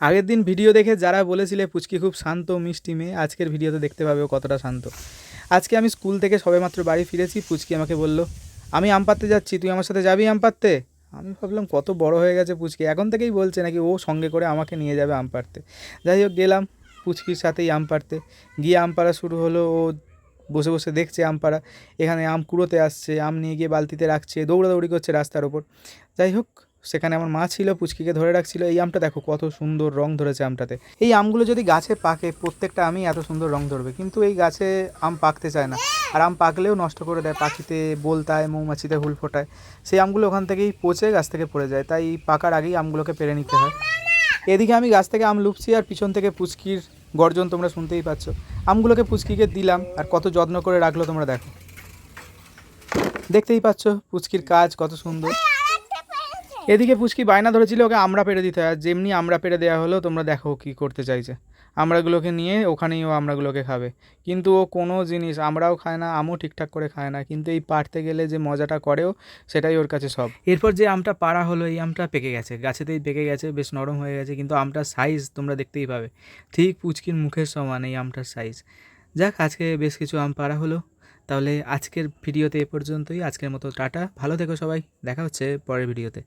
আগের দিন ভিডিও দেখে যারা বলেছিলে পুচকি খুব শান্ত মিষ্টি মেয়ে, আজকের ভিডিওতে দেখতে পাবে ও কতটা শান্ত। আজকে আমি স্কুল থেকে সবেমাত্র বাড়ি ফিরেছি, পুচকি আমাকে বলল আমি আম পাড়তে যাচ্ছি, তুই আমার সাথে যাবি আম পাড়তে। আমি ভাবলাম কত বড় হয়ে গেছে পুচকি, এখন থেকেই বলছে নাকি ও সঙ্গে করে আমাকে নিয়ে যাবে আম পাড়তে। যাই হোক গেলাম পুচকির সাথেই আম পাড়তে। গিয়ে আম পাড়া শুরু হলো, ও বসে বসে দেখছে আম পাড়া, এখানে আম কুড়োতে আসছে, আম নিয়ে গিয়ে বালতিতে রাখছে, দৌড়াদৌড়ি করছে রাস্তার ওপর। যাই হোক সেখানে আমার মা ছিল, পুচকিকে ধরে রাখছিল। এই আমটা দেখো কত সুন্দর রং ধরেছে আমটাতে। এই আমগুলো যদি গাছে পাকে প্রত্যেকটা আমই এত সুন্দর রং ধরবে, কিন্তু এই গাছে আম পাকতে চায় না, আর আম পাকলেও নষ্ট করে দেয়, পাখিতে বোলতায় মৌমাছিতে হুল ফোটায়। সেই আমগুলো ওখান থেকেই পচে গাছ থেকে পড়ে যায়, তাই পাকার আগেই আমগুলোকে পেরে নিতে হয়। এদিকে আমি গাছ থেকে আম লুপছি আর পিছন থেকে পুচকির গর্জন তোমরা শুনতেই পাচ্ছ। আমগুলোকে পুচকিকে দিলাম আর কত যত্ন করে রাখলো তোমরা দেখো, দেখতেই পাচ্ছ পুচকির কাজ কত সুন্দর। এদিকে পুচকি বায়না ধরেছিল ওকে আমরা পেড়ে দিতে হয়, আর যেমনি আমরা পেড়ে দেওয়া হলো তোমরা দেখো কি করতে চাইছে। আমড়াগুলোকে নিয়ে ওখানেই ও আমড়াগুলোকে খাবে, কিন্তু ও কোনো জিনিস আমরাও খায় না, আমও ঠিকঠাক করে খায় না, কিন্তু এই পাড়তে গেলে যে মজাটা করেও সেটাই ওর কাছে সব। এরপর যে আমটা পাড়া হলো, এই আমটা পেকে গেছে, গাছেতেই পেকে গেছে, বেশ নরম হয়ে গেছে, কিন্তু আমটার সাইজ তোমরা দেখতেই পাবে, ঠিক পুচকির মুখের সমান এই আমটার সাইজ। যাক আজকে বেশ কিছু আম পাড়া হলো। তাহলে আজকের ভিডিওতে এ পর্যন্তই, আজকের মতো টাটা, ভালো থেকো সবাই, দেখা হচ্ছে পরের ভিডিওতে।